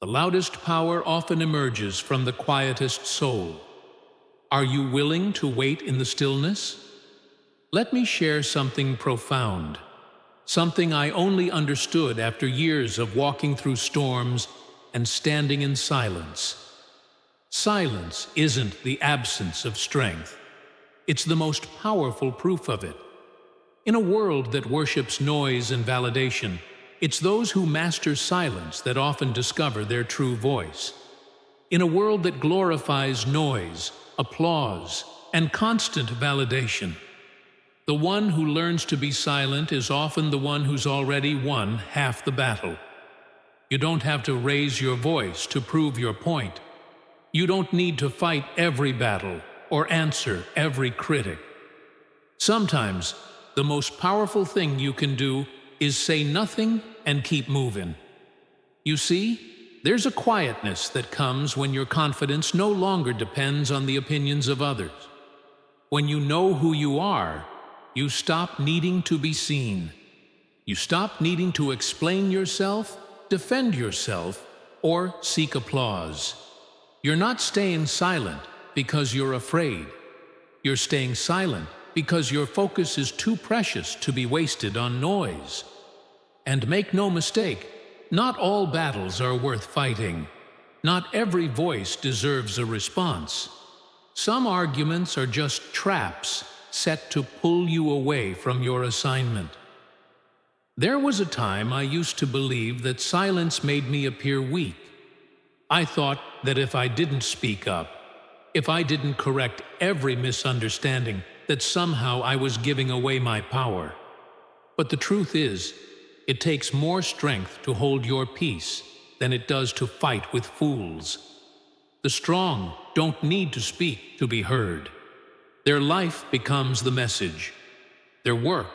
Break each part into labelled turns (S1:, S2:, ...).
S1: The loudest power often emerges from the quietest soul. Are you willing to wait in the stillness? Let me share something profound, something I only understood after years of walking through storms and standing in silence. Silence isn't the absence of strength. It's the most powerful proof of it. In a world that worships noise and validation, it's those who master silence that often discover their true voice. In a world that glorifies noise, applause, and constant validation, the one who learns to be silent is often the one who's already won half the battle. You don't have to raise your voice to prove your point. You don't need to fight every battle or answer every critic. Sometimes, the most powerful thing you can do is say nothing and keep moving. You see, there's a quietness that comes when your confidence no longer depends on the opinions of others. When you know who you are, you stop needing to be seen. You stop needing to explain yourself, defend yourself, or seek applause. You're not staying silent because you're afraid. You're staying silent because your focus is too precious to be wasted on noise. And make no mistake, not all battles are worth fighting. Not every voice deserves a response. Some arguments are just traps set to pull you away from your assignment. There was a time I used to believe that silence made me appear weak. I thought that if I didn't speak up, if I didn't correct every misunderstanding, that somehow I was giving away my power. But the truth is, it takes more strength to hold your peace than it does to fight with fools. The strong don't need to speak to be heard. Their life becomes the message. Their work,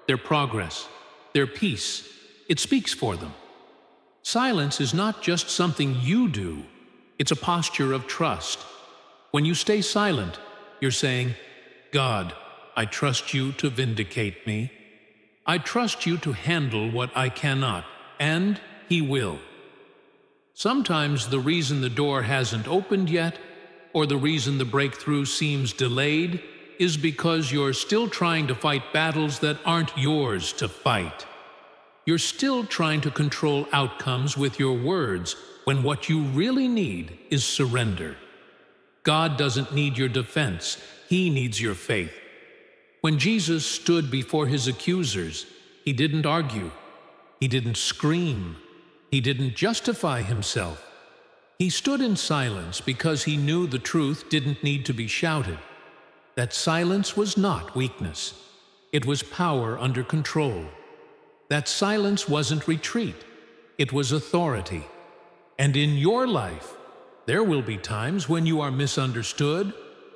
S1: their progress, their peace, it speaks for them. Silence is not just something you do, it's a posture of trust. When you stay silent, you're saying, God, I trust you to vindicate me. I trust you to handle what I cannot, and He will. Sometimes the reason the door hasn't opened yet, or the reason the breakthrough seems delayed, is because you're still trying to fight battles that aren't yours to fight. You're still trying to control outcomes with your words when what you really need is surrender. God doesn't need your defense, He needs your faith. When Jesus stood before His accusers, He didn't argue, He didn't scream, He didn't justify Himself. He stood in silence because He knew the truth didn't need to be shouted. That silence was not weakness. It was power under control. That silence wasn't retreat. It was authority. And in your life, there will be times when you are misunderstood,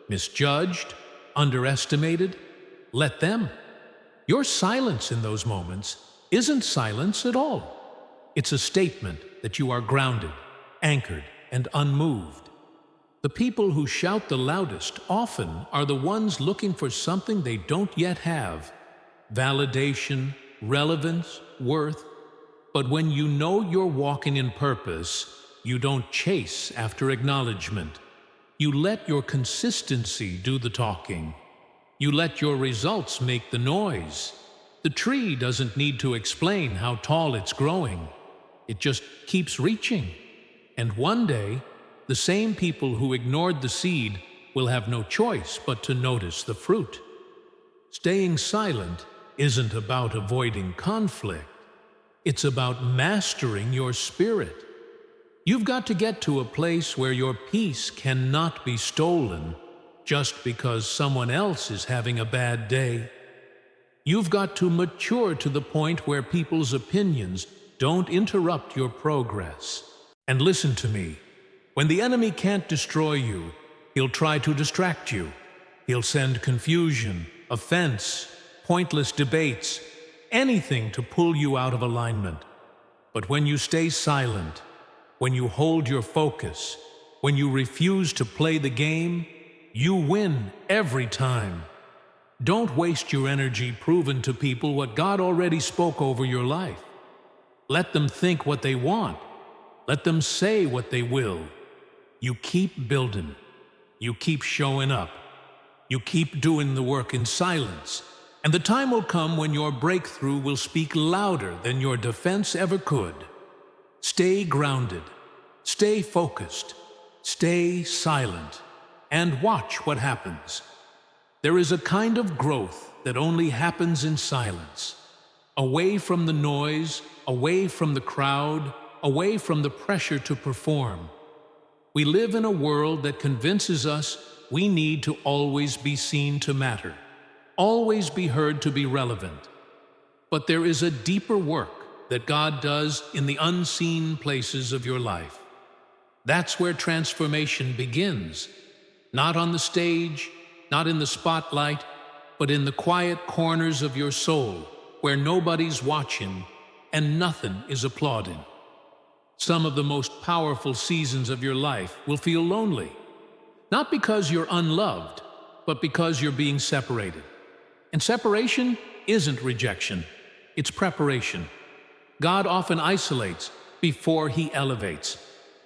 S1: misjudged, underestimated. Let them. Your silence in those moments isn't silence at all. It's a statement that you are grounded, anchored, and unmoved. The people who shout the loudest often are the ones looking for something they don't yet have: validation, relevance, worth. But when you know you're walking in purpose, you don't chase after acknowledgement. You let your consistency do the talking. You let your results make the noise. The tree doesn't need to explain how tall it's growing. It just keeps reaching. And one day, the same people who ignored the seed will have no choice but to notice the fruit. Staying silent isn't about avoiding conflict. It's about mastering your spirit. You've got to get to a place where your peace cannot be stolen just because someone else is having a bad day. You've got to mature to the point where people's opinions don't interrupt your progress. And listen to me. When the enemy can't destroy you, he'll try to distract you. He'll send confusion, offense, pointless debates, anything to pull you out of alignment. But when you stay silent, when you hold your focus, when you refuse to play the game, you win every time. Don't waste your energy proving to people what God already spoke over your life. Let them think what they want. Let them say what they will. You keep building. You keep showing up. You keep doing the work in silence. And the time will come when your breakthrough will speak louder than your defense ever could. Stay grounded. Stay focused. Stay silent. And watch what happens. There is a kind of growth that only happens in silence. Away from the noise, away from the crowd, away from the pressure to perform. We live in a world that convinces us we need to always be seen to matter, always be heard to be relevant. But there is a deeper work that God does in the unseen places of your life. That's where transformation begins, not on the stage, not in the spotlight, but in the quiet corners of your soul, where nobody's watching and nothing is applauding. Some of the most powerful seasons of your life will feel lonely, not because you're unloved, but because you're being separated. And separation isn't rejection, it's preparation. God often isolates before He elevates.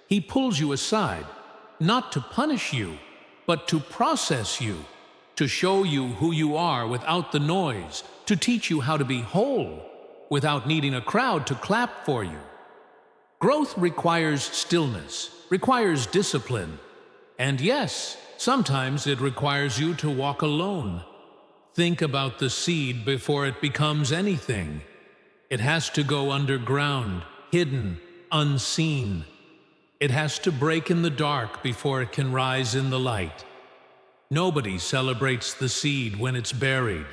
S1: He pulls you aside, not to punish you, but to process you, to show you who you are without the noise, to teach you how to be whole without needing a crowd to clap for you. Growth requires stillness, requires discipline, and yes, sometimes it requires you to walk alone. Think about the seed before it becomes anything. It has to go underground, hidden, unseen. It has to break in the dark before it can rise in the light. Nobody celebrates the seed when it's buried.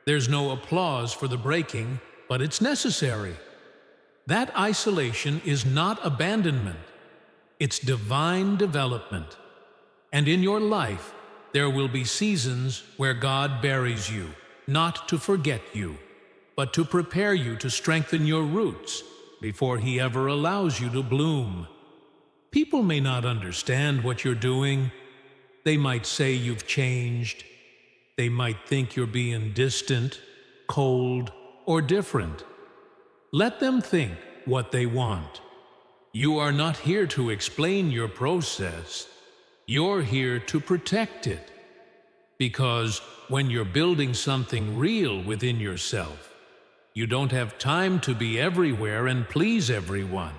S1: There's no applause for the breaking, but it's necessary. That isolation is not abandonment. It's divine development. And in your life, there will be seasons where God buries you, not to forget you, but to prepare you to strengthen your roots before He ever allows you to bloom. People may not understand what you're doing. They might say you've changed. They might think you're being distant, cold, or different. Let them think what they want. You are not here to explain your process. You're here to protect it. Because when you're building something real within yourself, you don't have time to be everywhere and please everyone.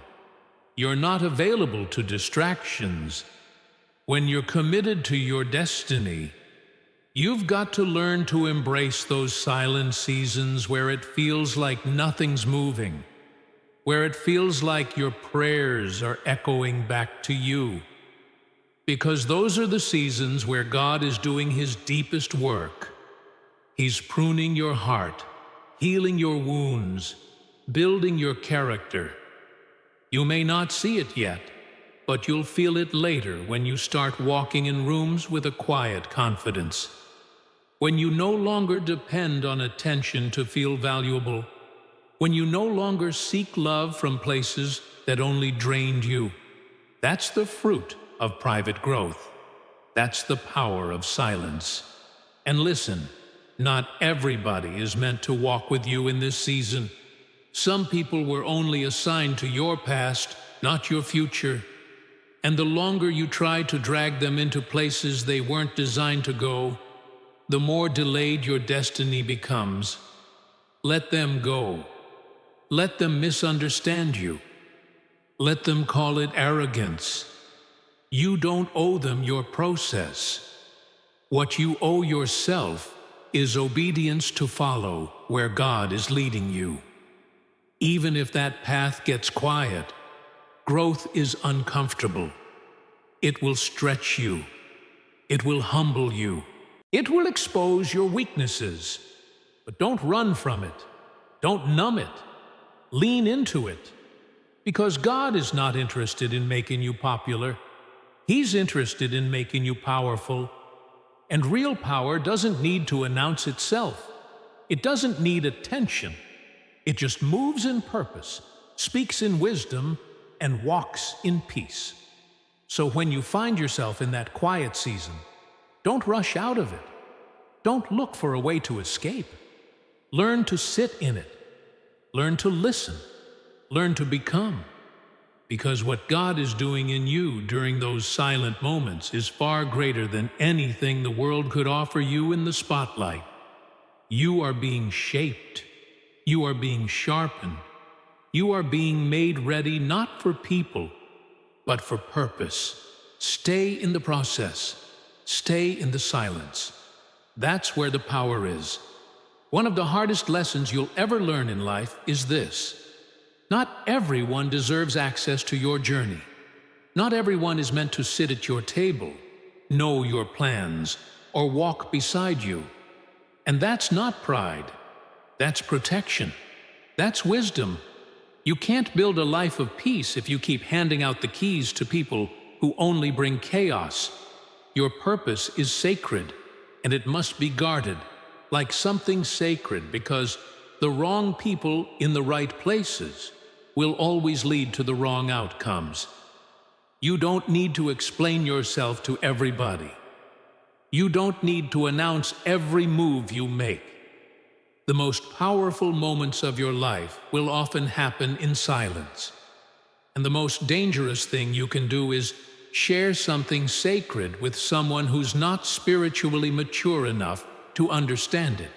S1: You're not available to distractions. When you're committed to your destiny, you've got to learn to embrace those silent seasons where it feels like nothing's moving, where it feels like your prayers are echoing back to you. Because those are the seasons where God is doing His deepest work. He's pruning your heart, healing your wounds, building your character. You may not see it yet, but you'll feel it later when you start walking in rooms with a quiet confidence. When you no longer depend on attention to feel valuable. When you no longer seek love from places that only drained you. That's the fruit of private growth. That's the power of silence. And listen, not everybody is meant to walk with you in this season. Some people were only assigned to your past, not your future. And the longer you try to drag them into places they weren't designed to go, the more delayed your destiny becomes. Let them go. Let them misunderstand you. Let them call it arrogance. You don't owe them your process. What you owe yourself is obedience to follow where God is leading you. Even if that path gets quiet, growth is uncomfortable. It will stretch you. It will humble you. It will expose your weaknesses. But don't run from it. Don't numb it. Lean into it. Because God is not interested in making you popular. He's interested in making you powerful. And real power doesn't need to announce itself. It doesn't need attention. It just moves in purpose, speaks in wisdom, and walks in peace. So when you find yourself in that quiet season, don't rush out of it. Don't look for a way to escape. Learn to sit in it. Learn to listen. Learn to become. because what God is doing in you during those silent moments is far greater than anything the world could offer you in the spotlight. You are being shaped. You are being sharpened. You are being made ready not for people, but for purpose. Stay in the process. Stay in the silence. That's where the power is. One of the hardest lessons you'll ever learn in life is this. Not everyone deserves access to your journey. Not everyone is meant to sit at your table, know your plans, or walk beside you. And that's not pride. That's protection. That's wisdom. You can't build a life of peace if you keep handing out the keys to people who only bring chaos. Your purpose is sacred, and it must be guarded like something sacred, because the wrong people in the right places will always lead to the wrong outcomes. You don't need to explain yourself to everybody. You don't need to announce every move you make. The most powerful moments of your life will often happen in silence. And the most dangerous thing you can do is share something sacred with someone who's not spiritually mature enough to understand it.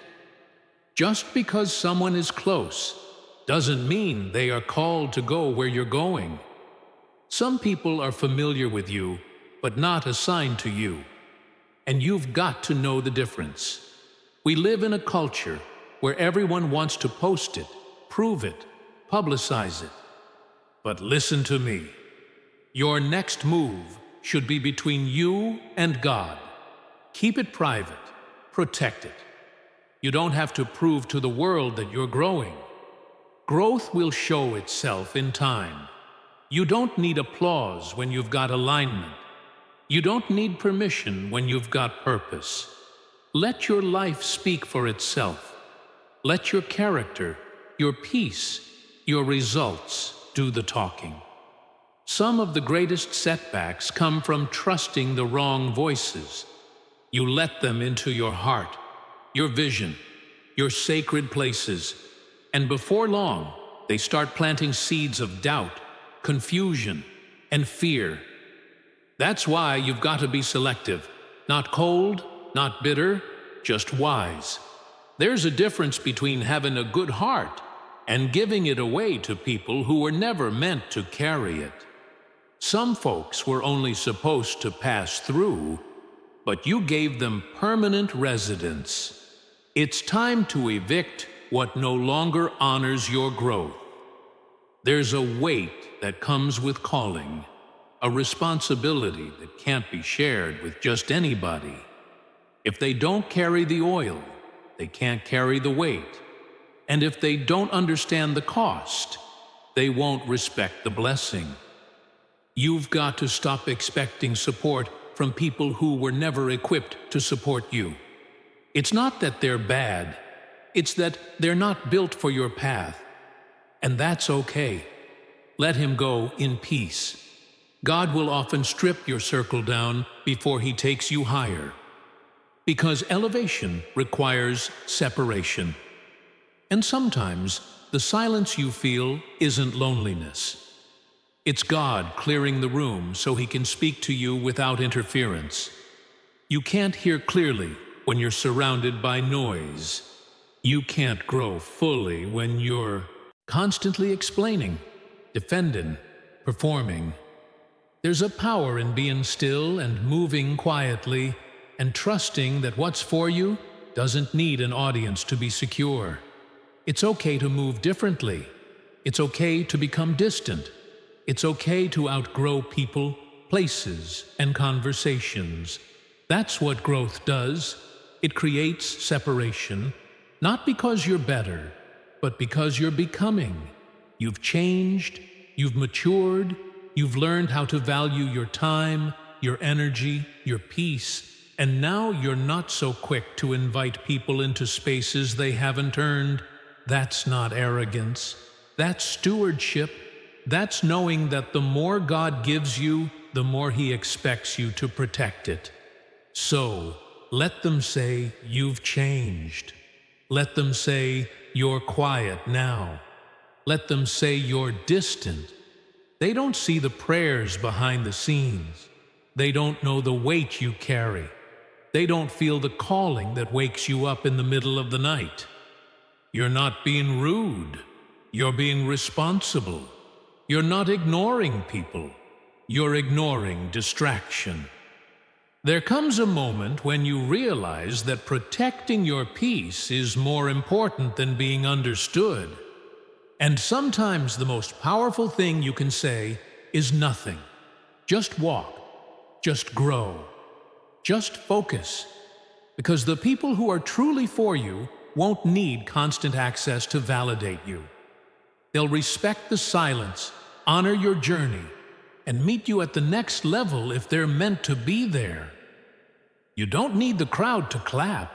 S1: Just because someone is close doesn't mean they are called to go where you're going. Some people are familiar with you, but not assigned to you. And you've got to know the difference. We live in a culture where everyone wants to post it, prove it, publicize it. But listen to me. Your next move should be between you and God. Keep it private. Protect it. You don't have to prove to the world that you're growing. Growth will show itself in time. You don't need applause when you've got alignment. You don't need permission when you've got purpose. Let your life speak for itself. Let your character, your peace, your results do the talking. Some of the greatest setbacks come from trusting the wrong voices. You let them into your heart, your vision, your sacred places, and before long, they start planting seeds of doubt, confusion, and fear. That's why you've got to be selective, not cold, not bitter, just wise. There's a difference between having a good heart and giving it away to people who were never meant to carry it. Some folks were only supposed to pass through, but you gave them permanent residence. It's time to evict what no longer honors your growth. There's a weight that comes with calling, a responsibility that can't be shared with just anybody. If they don't carry the oil, they can't carry the weight. And if they don't understand the cost, they won't respect the blessing. You've got to stop expecting support from people who were never equipped to support you. It's not that they're bad, it's that they're not built for your path. And that's okay. Let him go in peace. God will often strip your circle down before he takes you higher. Because elevation requires separation. And sometimes the silence you feel isn't loneliness. It's God clearing the room so he can speak to you without interference. You can't hear clearly when you're surrounded by noise. You can't grow fully when you're constantly explaining, defending, performing. There's a power in being still and moving quietly and trusting that what's for you doesn't need an audience to be secure. It's okay to move differently. It's okay to become distant. It's okay to outgrow people, places, and conversations. That's what growth does. It creates separation, not because you're better, but because you're becoming. You've changed, you've matured, you've learned how to value your time, your energy, your peace, and now you're not so quick to invite people into spaces they haven't earned. That's not arrogance. That's stewardship. That's knowing that the more God gives you, the more he expects you to protect it. So, let them say you've changed. Let them say you're quiet now. Let them say you're distant. They don't see the prayers behind the scenes. They don't know the weight you carry. They don't feel the calling that wakes you up in the middle of the night. You're not being rude. You're being responsible. You're not ignoring people. You're ignoring distraction. There comes a moment when you realize that protecting your peace is more important than being understood. And sometimes the most powerful thing you can say is nothing. Just walk. Just grow. Just focus. Because the people who are truly for you won't need constant access to validate you. They'll respect the silence, honor your journey, and meet you at the next level if they're meant to be there. You don't need the crowd to clap.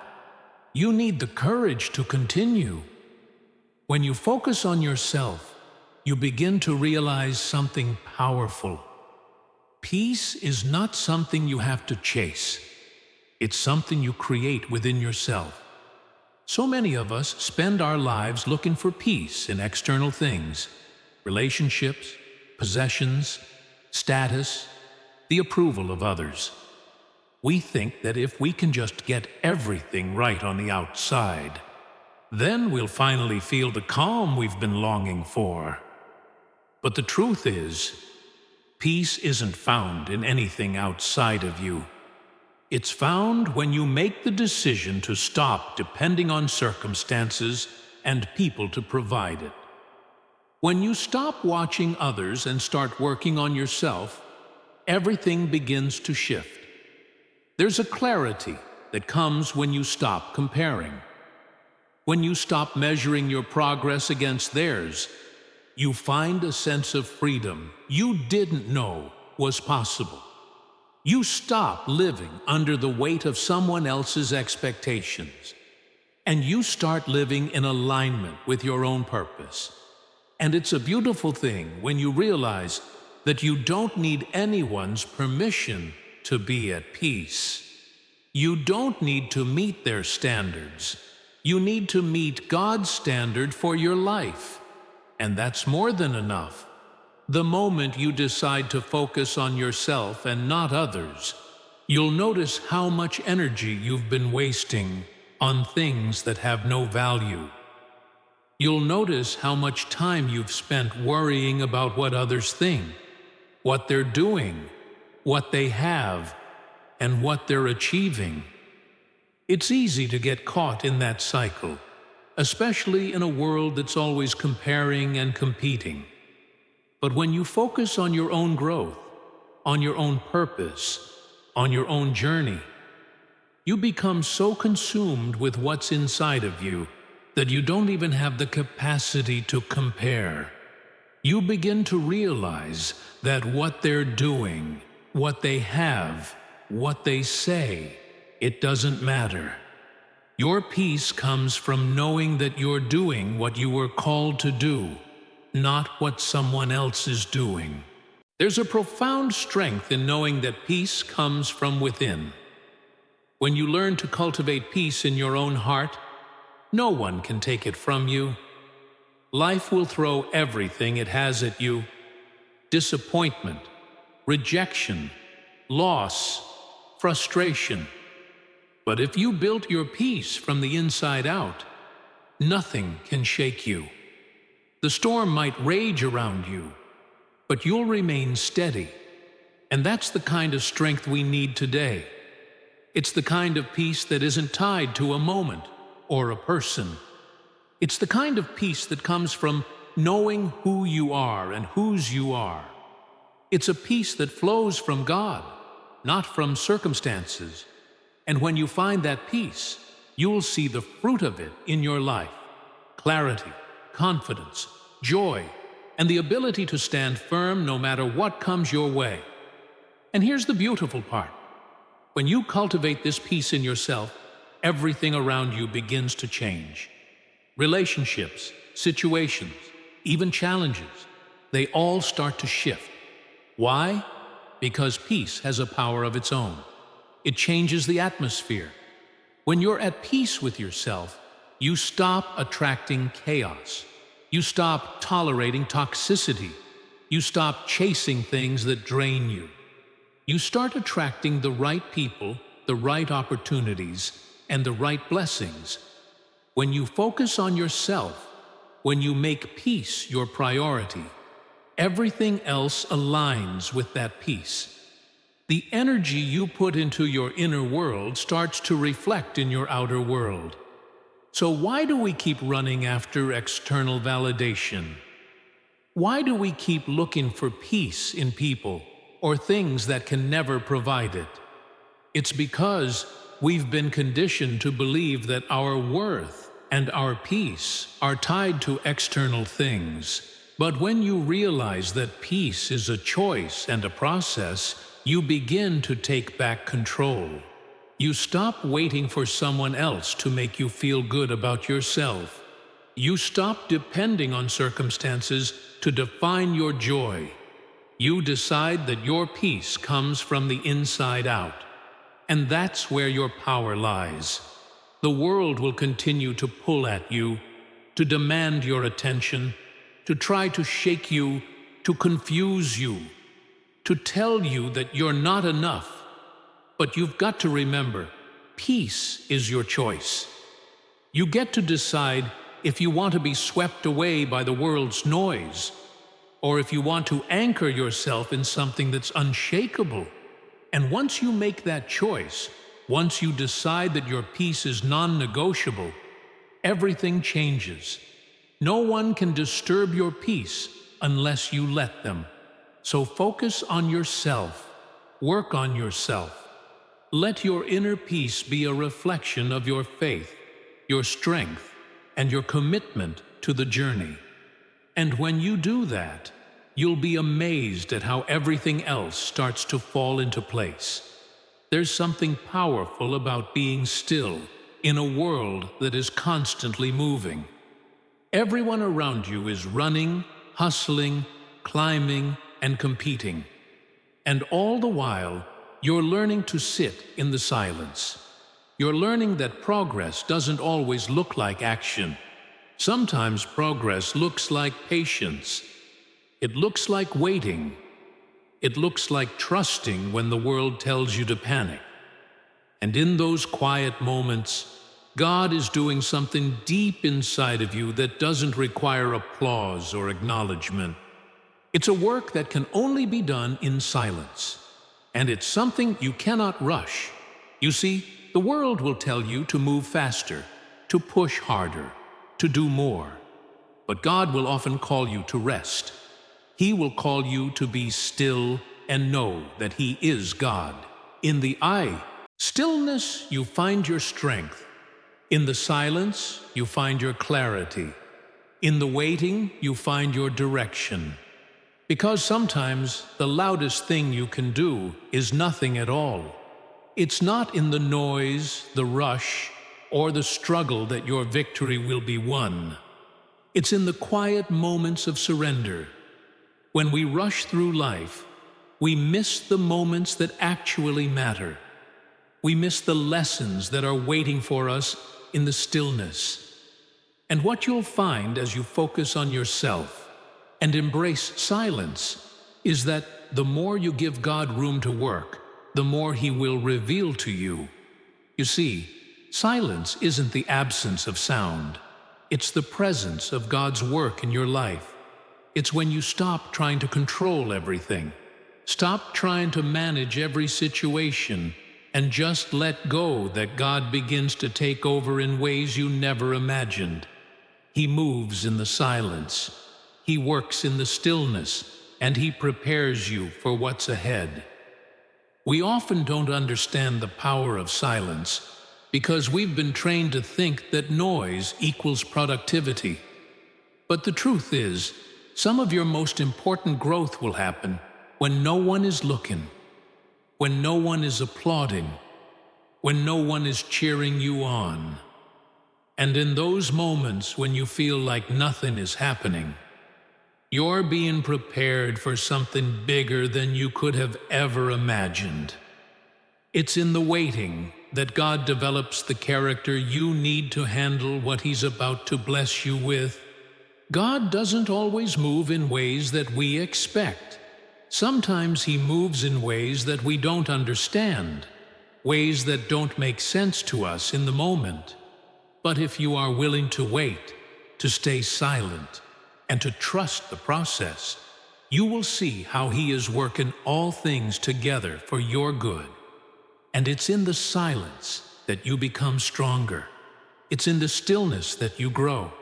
S1: You need the courage to continue. When you focus on yourself, you begin to realize something powerful. Peace is not something you have to chase. It's something you create within yourself. So many of us spend our lives looking for peace in external things, relationships, possessions, status, the approval of others. We think that if we can just get everything right on the outside, then we'll finally feel the calm we've been longing for. But the truth is, peace isn't found in anything outside of you. It's found when you make the decision to stop depending on circumstances and people to provide it. When you stop watching others and start working on yourself, everything begins to shift. There's a clarity that comes when you stop comparing. When you stop measuring your progress against theirs, you find a sense of freedom you didn't know was possible. You stop living under the weight of someone else's expectations, and you start living in alignment with your own purpose. And it's a beautiful thing when you realize that you don't need anyone's permission to be at peace. You don't need to meet their standards. You need to meet God's standard for your life. And that's more than enough. The moment you decide to focus on yourself and not others, you'll notice how much energy you've been wasting on things that have no value. You'll notice how much time you've spent worrying about what others think, what they're doing, what they have, and what they're achieving. It's easy to get caught in that cycle, especially in a world that's always comparing and competing. But when you focus on your own growth, on your own purpose, on your own journey, you become so consumed with what's inside of you that you don't even have the capacity to compare. You begin to realize that what they're doing, what they have, what they say, it doesn't matter. Your peace comes from knowing that you're doing what you were called to do, not what someone else is doing. There's a profound strength in knowing that peace comes from within. When you learn to cultivate peace in your own heart, no one can take it from you. Life will throw everything it has at you: disappointment, rejection, loss, frustration. But if you built your peace from the inside out, nothing can shake you. The storm might rage around you, but you'll remain steady. And that's the kind of strength we need today. It's the kind of peace that isn't tied to a moment or a person. It's the kind of peace that comes from knowing who you are and whose you are. It's a peace that flows from God, not from circumstances. And when you find that peace, you'll see the fruit of it in your life: clarity, confidence, joy, and the ability to stand firm no matter what comes your way. And here's the beautiful part. When you cultivate this peace in yourself, everything around you begins to change. Relationships, situations, even challenges, they all start to shift. Why? Because peace has a power of its own. It changes the atmosphere. When you're at peace with yourself, you stop attracting chaos. You stop tolerating toxicity. You stop chasing things that drain you. You start attracting the right people, the right opportunities, and the right blessings. When you focus on yourself, when you make peace your priority, everything else aligns with that peace. The energy you put into your inner world starts to reflect in your outer world. So why do we keep running after external validation? Why do we keep looking for peace in people or things that can never provide it? It's because we've been conditioned to believe that our worth and our peace are tied to external things. But when you realize that peace is a choice and a process, you begin to take back control. You stop waiting for someone else to make you feel good about yourself. You stop depending on circumstances to define your joy. You decide that your peace comes from the inside out. And that's where your power lies. The world will continue to pull at you, to demand your attention, to try to shake you, to confuse you, to tell you that you're not enough. But you've got to remember, peace is your choice. You get to decide if you want to be swept away by the world's noise, or if you want to anchor yourself in something that's unshakable. And once you make that choice, once you decide that your peace is non-negotiable, everything changes. No one can disturb your peace unless you let them. So focus on yourself. Work on yourself. Let your inner peace be a reflection of your faith, your strength, and your commitment to the journey. And when you do that, you'll be amazed at how everything else starts to fall into place. There's something powerful about being still in a world that is constantly moving. Everyone around you is running, hustling, climbing, and competing. And all the while, you're learning to sit in the silence. You're learning that progress doesn't always look like action. Sometimes progress looks like patience. It looks like waiting. It looks like trusting when the world tells you to panic. And in those quiet moments, God is doing something deep inside of you that doesn't require applause or acknowledgement. It's a work that can only be done in silence. And it's something you cannot rush. You see, the world will tell you to move faster, to push harder, to do more. But God will often call you to rest. He will call you to be still and know that He is God. In the stillness, you find your strength. In the silence, you find your clarity. In the waiting, you find your direction. Because sometimes the loudest thing you can do is nothing at all. It's not in the noise, the rush, or the struggle that your victory will be won. It's in the quiet moments of surrender. When we rush through life, we miss the moments that actually matter. We miss the lessons that are waiting for us in the stillness. And what you'll find as you focus on yourself and embrace silence is that the more you give God room to work, the more He will reveal to you. You see, silence isn't the absence of sound. It's the presence of God's work in your life. It's when you stop trying to control everything, stop trying to manage every situation, and just let go that God begins to take over in ways you never imagined. He moves in the silence. He works in the stillness, and He prepares you for what's ahead. We often don't understand the power of silence because we've been trained to think that noise equals productivity. But the truth is, some of your most important growth will happen when no one is looking, when no one is applauding, when no one is cheering you on. And in those moments when you feel like nothing is happening, you're being prepared for something bigger than you could have ever imagined. It's in the waiting that God develops the character you need to handle what He's about to bless you with. God doesn't always move in ways that we expect. Sometimes He moves in ways that we don't understand, ways that don't make sense to us in the moment. But if you are willing to wait, to stay silent, and to trust the process, you will see how He is working all things together for your good. And it's in the silence that you become stronger. It's in the stillness that you grow.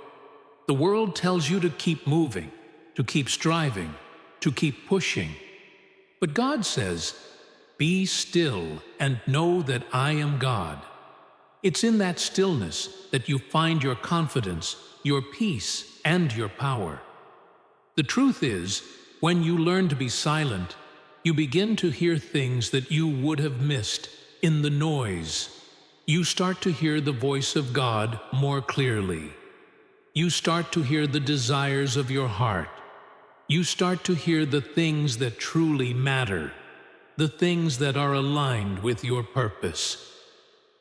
S1: The world tells you to keep moving, to keep striving, to keep pushing. But God says, "Be still and know that I am God." It's in that stillness that you find your confidence, your peace, and your power. The truth is, when you learn to be silent, you begin to hear things that you would have missed in the noise. You start to hear the voice of God more clearly. You start to hear the desires of your heart. You start to hear the things that truly matter, the things that are aligned with your purpose.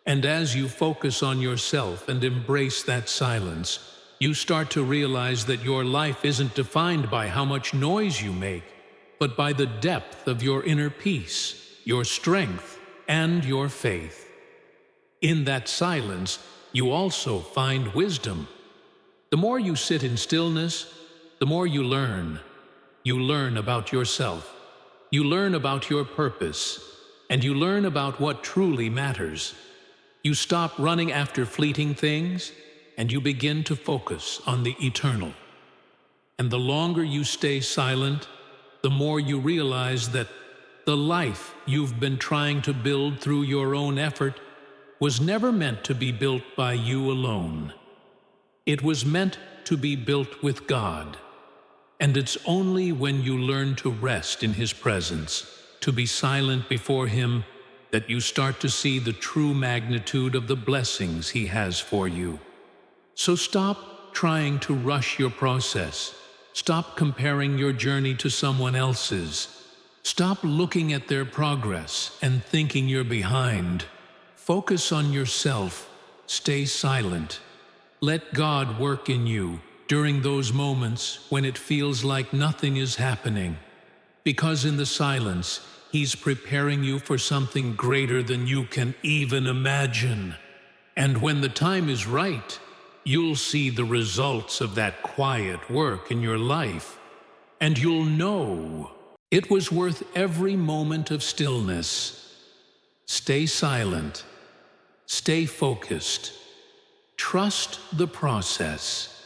S1: And as you focus on yourself and embrace that silence, you start to realize that your life isn't defined by how much noise you make, but by the depth of your inner peace, your strength, and your faith. In that silence, you also find wisdom. The more you sit in stillness, the more you learn. You learn about yourself. You learn about your purpose. And you learn about what truly matters. You stop running after fleeting things, and you begin to focus on the eternal. And the longer you stay silent, the more you realize that the life you've been trying to build through your own effort was never meant to be built by you alone. It was meant to be built with God. And it's only when you learn to rest in His presence, to be silent before Him, that you start to see the true magnitude of the blessings He has for you. So stop trying to rush your process. Stop comparing your journey to someone else's. Stop looking at their progress and thinking you're behind. Focus on yourself. Stay silent. Let God work in you during those moments when it feels like nothing is happening. Because in the silence, He's preparing you for something greater than you can even imagine. And when the time is right, you'll see the results of that quiet work in your life. And you'll know it was worth every moment of stillness. Stay silent. Stay focused. Trust the process.